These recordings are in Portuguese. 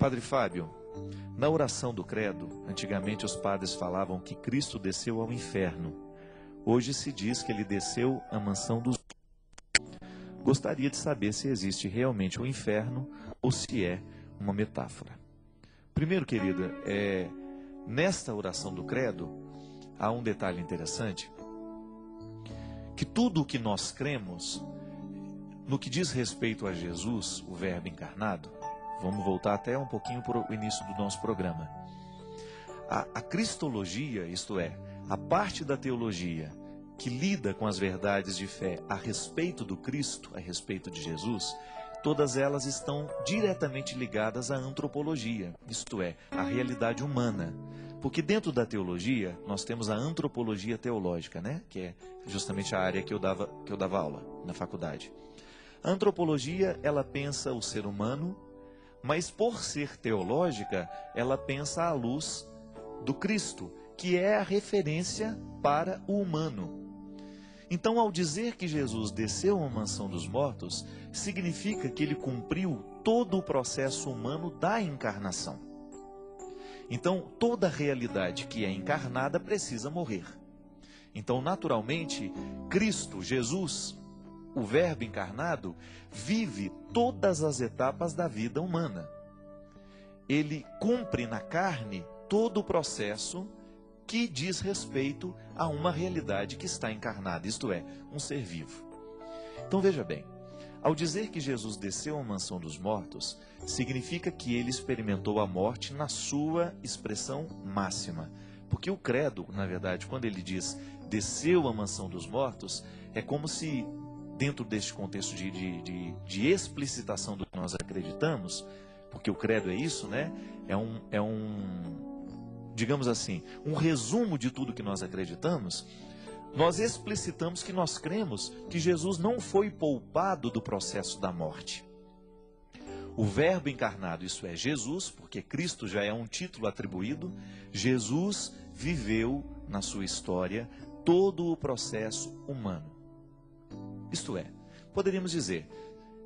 Padre Fábio, na oração do credo, antigamente os padres falavam que Cristo desceu ao inferno. Hoje se diz que ele desceu à mansão dos... Gostaria de saber se existe realmente um inferno ou se é uma metáfora. Primeiro, querida, nesta oração do credo, há um detalhe interessante, que tudo o que nós cremos, no que diz respeito a Jesus, o Verbo encarnado, vamos voltar até um pouquinho para o início do nosso programa. A cristologia, isto é, a parte da teologia que lida com as verdades de fé a respeito do Cristo, a respeito de Jesus, todas elas estão diretamente ligadas à antropologia, isto é, à realidade humana. Porque dentro da teologia, nós temos a antropologia teológica, né? Que é justamente a área que eu dava aula na faculdade. A antropologia, ela pensa o ser humano, mas por ser teológica, ela pensa à luz do Cristo, que é a referência para o humano. Então, ao dizer que Jesus desceu à mansão dos mortos, significa que ele cumpriu todo o processo humano da encarnação. Então, toda realidade que é encarnada precisa morrer. Então, naturalmente, Cristo, Jesus, o Verbo encarnado, vive todas as etapas da vida humana. Ele cumpre na carne todo o processo que diz respeito a uma realidade que está encarnada, isto é, um ser vivo. Então veja bem, ao dizer que Jesus desceu à mansão dos mortos, significa que ele experimentou a morte na sua expressão máxima. Porque o credo, na verdade, quando ele diz desceu à mansão dos mortos, é como se, dentro deste contexto de explicitação do que nós acreditamos, porque o credo é isso, né? Digamos assim, um resumo de tudo que nós acreditamos, nós explicitamos que nós cremos que Jesus não foi poupado do processo da morte. O Verbo encarnado, isso é, Jesus, porque Cristo já é um título atribuído, Jesus viveu na sua história todo o processo humano. Isto é, poderíamos dizer,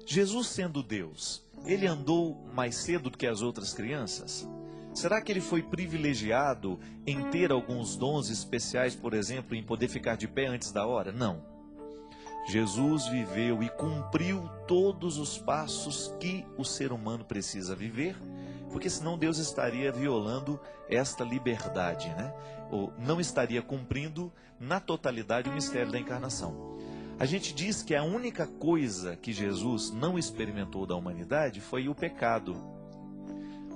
Jesus sendo Deus, ele andou mais cedo do que as outras crianças? Será que ele foi privilegiado em ter alguns dons especiais, por exemplo, em poder ficar de pé antes da hora? Não. Jesus viveu e cumpriu todos os passos que o ser humano precisa viver, porque senão Deus estaria violando esta liberdade, né? Ou não estaria cumprindo na totalidade o mistério da encarnação. A gente diz que a única coisa que Jesus não experimentou da humanidade foi o pecado.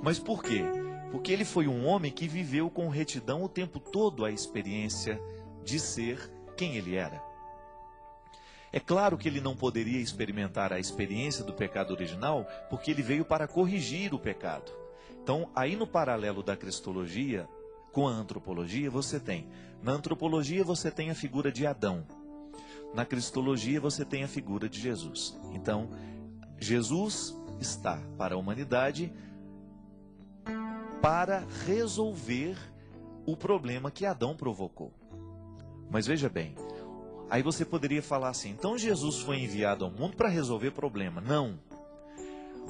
Mas por quê? Porque ele foi um homem que viveu com retidão o tempo todo a experiência de ser quem ele era. É claro que ele não poderia experimentar a experiência do pecado original, porque ele veio para corrigir o pecado. Então, aí no paralelo da cristologia com a antropologia, na antropologia você tem a figura de Adão. Na cristologia você tem a figura de Jesus. Então, Jesus está para a humanidade para resolver o problema que Adão provocou. Mas veja bem, aí você poderia falar assim, então Jesus foi enviado ao mundo para resolver problema. Não.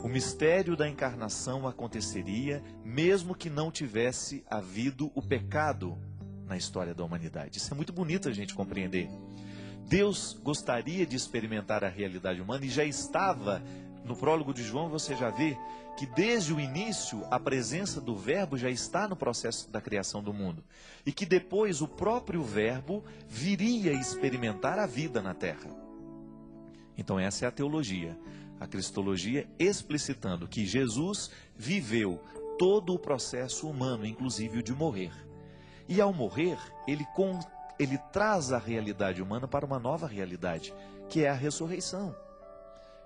O mistério da encarnação aconteceria mesmo que não tivesse havido o pecado na história da humanidade. Isso é muito bonito a gente compreender. Deus gostaria de experimentar a realidade humana e já estava, no prólogo de João você já vê que desde o início a presença do Verbo já está no processo da criação do mundo. E que depois o próprio Verbo viria experimentar a vida na Terra. Então essa é a teologia. A cristologia explicitando que Jesus viveu todo o processo humano, inclusive o de morrer. E ao morrer, ele traz a realidade humana para uma nova realidade, que é a ressurreição.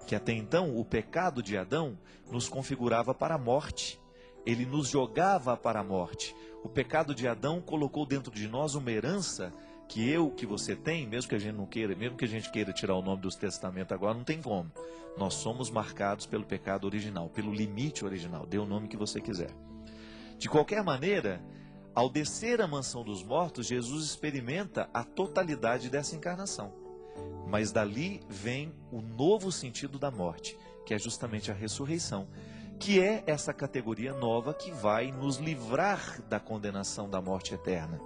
Que até então o pecado de Adão nos configurava para a morte. Ele nos jogava para a morte. O pecado de Adão colocou dentro de nós uma herança que você tem, mesmo que a gente não queira, mesmo que a gente queira tirar o nome dos testamentos agora, não tem como. Nós somos marcados pelo pecado original, pelo limite original, dê o nome que você quiser. De qualquer maneira, ao descer à mansão dos mortos, Jesus experimenta a totalidade dessa encarnação. Mas dali vem o novo sentido da morte, que é justamente a ressurreição, que é essa categoria nova que vai nos livrar da condenação da morte eterna.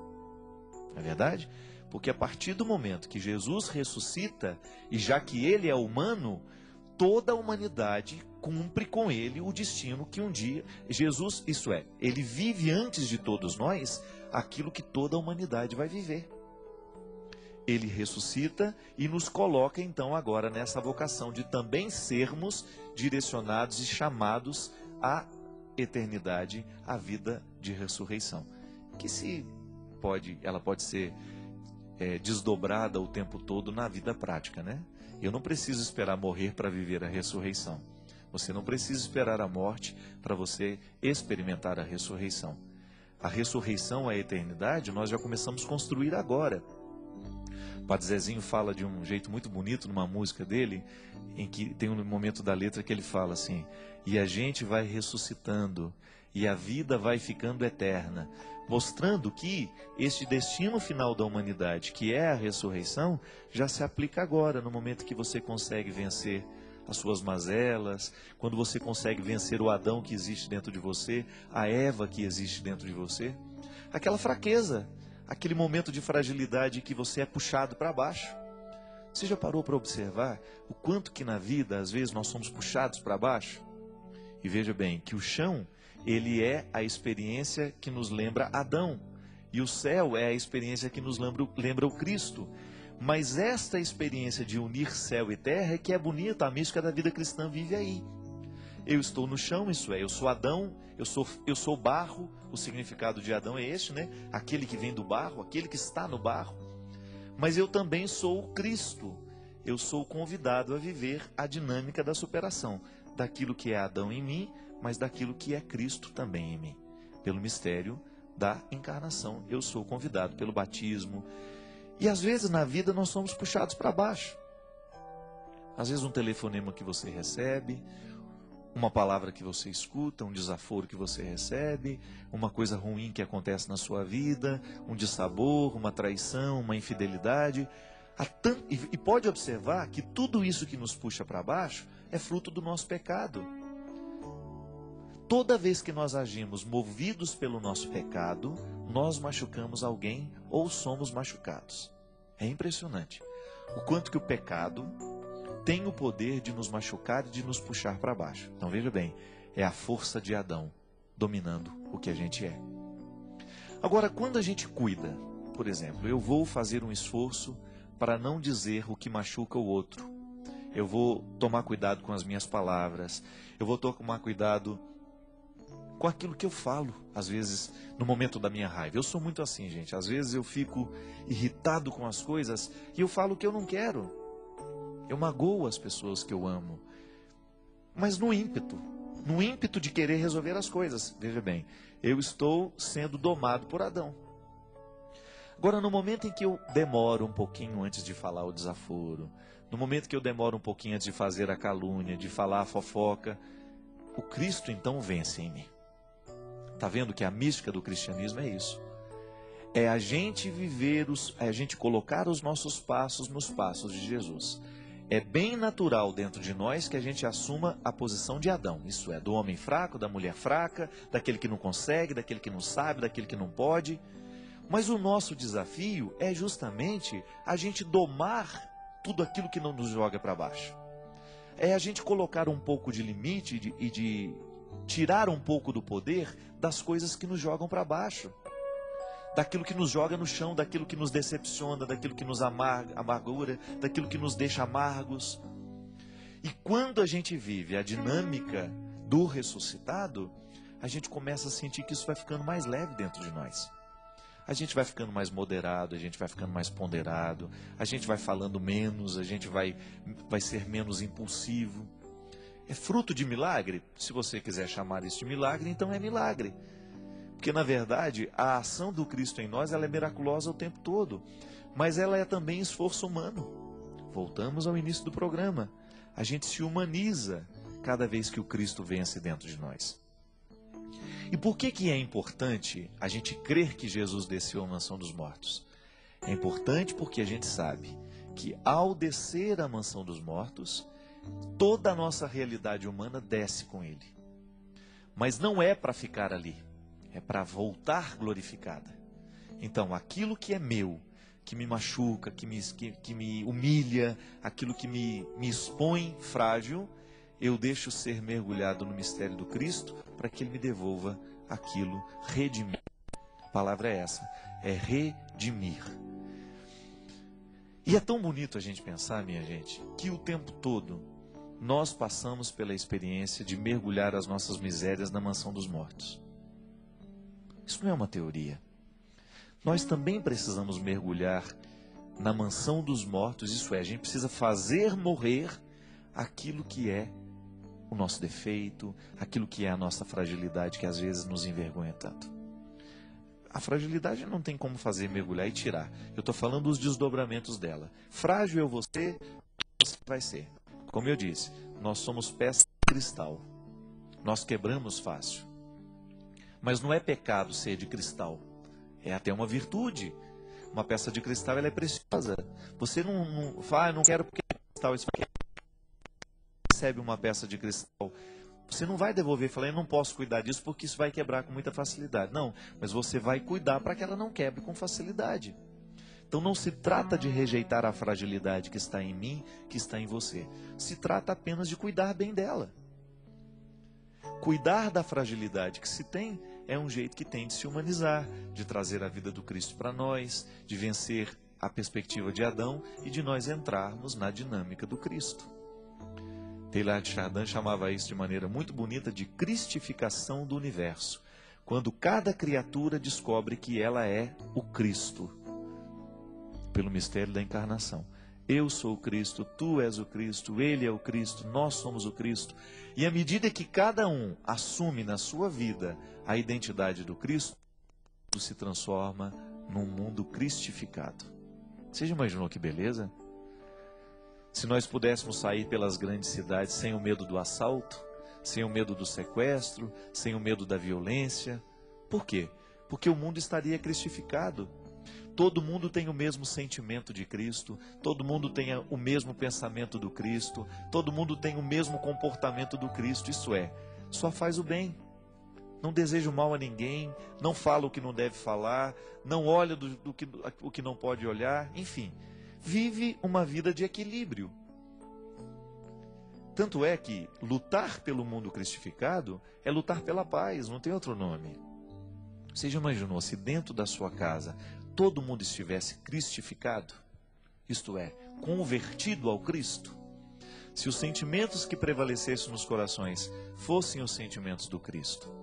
Não é verdade? Porque a partir do momento que Jesus ressuscita, e já que ele é humano, toda a humanidade cumpre com ele o destino que um dia Jesus, isso é, ele vive antes de todos nós aquilo que toda a humanidade vai viver. Ele ressuscita e nos coloca então agora nessa vocação de também sermos direcionados e chamados à eternidade, à vida de ressurreição, que ela pode ser desdobrada o tempo todo na vida prática, né? Eu não preciso esperar morrer para viver a ressurreição. Você não precisa esperar a morte para você experimentar a ressurreição. A ressurreição, a eternidade, nós já começamos a construir agora. O Padre Zezinho fala de um jeito muito bonito numa música dele, em que tem um momento da letra que ele fala assim: e a gente vai ressuscitando, e a vida vai ficando eterna, mostrando que este destino final da humanidade, que é a ressurreição, já se aplica agora, no momento que você consegue vencer as suas mazelas, quando você consegue vencer o Adão que existe dentro de você, a Eva que existe dentro de você, aquela fraqueza, aquele momento de fragilidade que você é puxado para baixo. Você já parou para observar o quanto que na vida, às vezes, nós somos puxados para baixo? E veja bem, que o chão, ele é a experiência que nos lembra Adão. E o céu é a experiência que nos lembra o Cristo. Mas esta experiência de unir céu e terra é que é bonita, a mística da vida cristã vive aí. Eu estou no chão, isso é, eu sou Adão, eu sou barro, o significado de Adão é este, né? Aquele que vem do barro, aquele que está no barro. Mas eu também sou o Cristo, eu sou convidado a viver a dinâmica da superação, daquilo que é Adão em mim, mas daquilo que é Cristo também em mim. Pelo mistério da encarnação, eu sou convidado pelo batismo. E às vezes na vida nós somos puxados para baixo. Às vezes um telefonema que você recebe, uma palavra que você escuta, um desaforo que você recebe, uma coisa ruim que acontece na sua vida, um dissabor, uma traição, uma infidelidade. E pode observar que tudo isso que nos puxa para baixo é fruto do nosso pecado. Toda vez que nós agimos movidos pelo nosso pecado, nós machucamos alguém ou somos machucados. É impressionante o quanto que o pecado tem o poder de nos machucar e de nos puxar para baixo. Então veja bem, é a força de Adão dominando o que a gente é. Agora, quando a gente cuida, por exemplo, eu vou fazer um esforço para não dizer o que machuca o outro. Eu vou tomar cuidado com as minhas palavras. Eu vou tomar cuidado com aquilo que eu falo, às vezes, no momento da minha raiva. Eu sou muito assim, gente. Às vezes eu fico irritado com as coisas e eu falo o que eu não quero. Eu magoo as pessoas que eu amo. Mas no ímpeto de querer resolver as coisas. Veja bem, eu estou sendo domado por Adão. Agora, no momento em que eu demoro um pouquinho antes de falar o desaforo, no momento que eu demoro um pouquinho antes de fazer a calúnia, de falar a fofoca, o Cristo então vence em mim. Está vendo que a mística do cristianismo é isso? É a gente é a gente colocar os nossos passos nos passos de Jesus. É bem natural dentro de nós que a gente assuma a posição de Adão. Isso é, do homem fraco, da mulher fraca, daquele que não consegue, daquele que não sabe, daquele que não pode. Mas o nosso desafio é justamente a gente domar tudo aquilo que não nos joga para baixo. É a gente colocar um pouco de limite e de tirar um pouco do poder das coisas que nos jogam para baixo. Daquilo que nos joga no chão, daquilo que nos decepciona, daquilo que nos amargura, daquilo que nos deixa amargos. E quando a gente vive a dinâmica do ressuscitado, a gente começa a sentir que isso vai ficando mais leve dentro de nós. A gente vai ficando mais moderado, a gente vai ficando mais ponderado, a gente vai falando menos, a gente vai ser menos impulsivo. É fruto de milagre? Se você quiser chamar isso de milagre, então é milagre. Porque, na verdade, a ação do Cristo em nós ela é miraculosa o tempo todo. Mas ela é também esforço humano. Voltamos ao início do programa. A gente se humaniza cada vez que o Cristo vence dentro de nós. E por que é importante a gente crer que Jesus desceu à mansão dos mortos? É importante porque a gente sabe que ao descer à mansão dos mortos, toda a nossa realidade humana desce com ele. Mas não é para ficar ali, é para voltar glorificada. Então, aquilo que é meu, que me machuca, que me humilha, aquilo que me expõe frágil, eu deixo ser mergulhado no mistério do Cristo para que Ele me devolva aquilo, redimir. A palavra é essa, é redimir. E é tão bonito a gente pensar, minha gente, que o tempo todo nós passamos pela experiência de mergulhar as nossas misérias na mansão dos mortos. Isso não é uma teoria. Nós também precisamos mergulhar na mansão dos mortos, isso é, a gente precisa fazer morrer aquilo que é o nosso defeito, aquilo que é a nossa fragilidade, que às vezes nos envergonha tanto. A fragilidade não tem como fazer mergulhar e tirar. Eu estou falando dos desdobramentos dela. Frágil você vai ser. Como eu disse, nós somos peça de cristal. Nós quebramos fácil. Mas não é pecado ser de cristal. É até uma virtude. Uma peça de cristal, ela é preciosa. Você não fala, não quero porque é cristal. Isso recebe uma peça de cristal. Você não vai devolver e falar, eu não posso cuidar disso porque isso vai quebrar com muita facilidade. Não, mas você vai cuidar para que ela não quebre com facilidade. Então não se trata de rejeitar a fragilidade que está em mim, que está em você. Se trata apenas de cuidar bem dela. Cuidar da fragilidade que se tem é um jeito que tem de se humanizar, de trazer a vida do Cristo para nós, de vencer a perspectiva de Adão e de nós entrarmos na dinâmica do Cristo. Teilhard de Chardin chamava isso de maneira muito bonita de cristificação do universo, quando cada criatura descobre que ela é o Cristo, pelo mistério da encarnação. Eu sou o Cristo, tu és o Cristo, ele é o Cristo, nós somos o Cristo. E à medida que cada um assume na sua vida a identidade do Cristo, tudo se transforma num mundo cristificado. Você já imaginou que beleza? Se nós pudéssemos sair pelas grandes cidades sem o medo do assalto, sem o medo do sequestro, sem o medo da violência. Por quê? Porque o mundo estaria cristificado. Todo mundo tem o mesmo sentimento de Cristo, todo mundo tem o mesmo pensamento do Cristo, todo mundo tem o mesmo comportamento do Cristo, isso é, só faz o bem. Não deseja o mal a ninguém, não fala o que não deve falar, não olha o que não pode olhar, enfim, vive uma vida de equilíbrio. Tanto é que lutar pelo mundo cristificado é lutar pela paz, não tem outro nome. Você já imaginou se dentro da sua casa todo mundo estivesse cristificado? Isto é, convertido ao Cristo? Se os sentimentos que prevalecessem nos corações fossem os sentimentos do Cristo,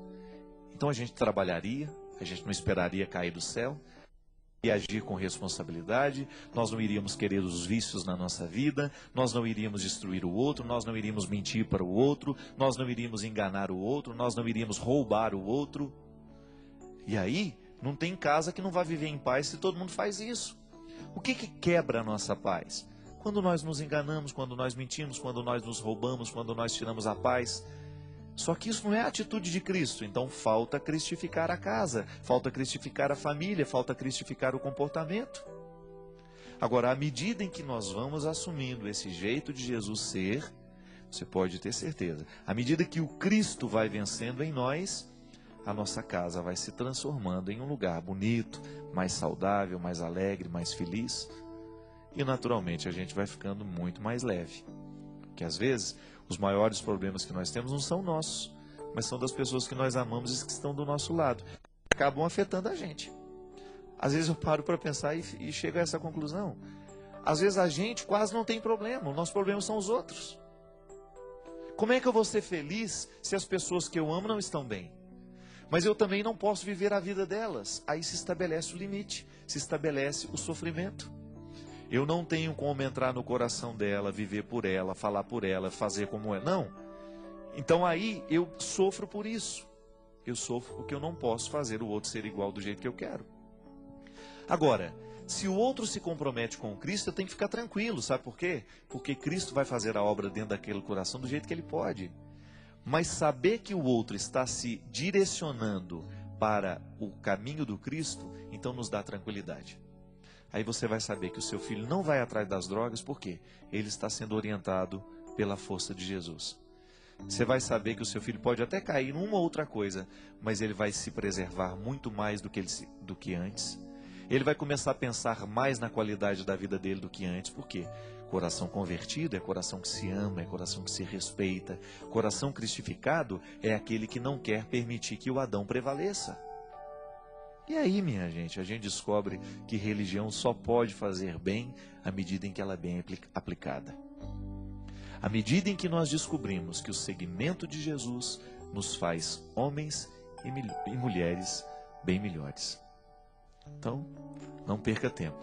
então a gente trabalharia, a gente não esperaria cair do céu, e agir com responsabilidade, nós não iríamos querer os vícios na nossa vida, nós não iríamos destruir o outro, nós não iríamos mentir para o outro, nós não iríamos enganar o outro, nós não iríamos roubar o outro. E aí, não tem casa que não vai viver em paz se todo mundo faz isso. O que quebra a nossa paz? Quando nós nos enganamos, quando nós mentimos, quando nós nos roubamos, quando nós tiramos a paz. Só que isso não é a atitude de Cristo, então falta cristificar a casa, falta cristificar a família, falta cristificar o comportamento. Agora, à medida em que nós vamos assumindo esse jeito de Jesus ser, você pode ter certeza, à medida que o Cristo vai vencendo em nós, a nossa casa vai se transformando em um lugar bonito, mais saudável, mais alegre, mais feliz. E naturalmente a gente vai ficando muito mais leve. Porque às vezes os maiores problemas que nós temos não são nossos, mas são das pessoas que nós amamos e que estão do nosso lado. Acabam afetando a gente. Às vezes eu paro para pensar e chego a essa conclusão. Às vezes a gente quase não tem problema, os nossos problemas são os outros. Como é que eu vou ser feliz se as pessoas que eu amo não estão bem? Mas eu também não posso viver a vida delas. Aí se estabelece o limite, se estabelece o sofrimento. Eu não tenho como entrar no coração dela, viver por ela, falar por ela, fazer como é. Não. Então aí eu sofro por isso. Eu sofro porque eu não posso fazer o outro ser igual do jeito que eu quero. Agora, se o outro se compromete com o Cristo, eu tenho que ficar tranquilo. Sabe por quê? Porque Cristo vai fazer a obra dentro daquele coração do jeito que Ele pode. Mas saber que o outro está se direcionando para o caminho do Cristo, então nos dá tranquilidade. Aí você vai saber que o seu filho não vai atrás das drogas, por quê? Ele está sendo orientado pela força de Jesus. Você vai saber que o seu filho pode até cair numa outra coisa, mas ele vai se preservar muito mais do que antes. Ele vai começar a pensar mais na qualidade da vida dele do que antes. Por quê? Coração convertido é coração que se ama, é coração que se respeita. Coração cristificado é aquele que não quer permitir que o Adão prevaleça. E aí, minha gente, a gente descobre que religião só pode fazer bem à medida em que ela é bem aplicada. À medida em que nós descobrimos que o seguimento de Jesus nos faz homens e mulheres bem melhores. Então, não perca tempo.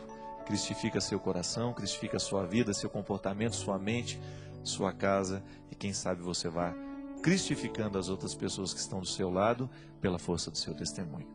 Cristifica seu coração, cristifica sua vida, seu comportamento, sua mente, sua casa, e quem sabe você vá cristificando as outras pessoas que estão do seu lado pela força do seu testemunho.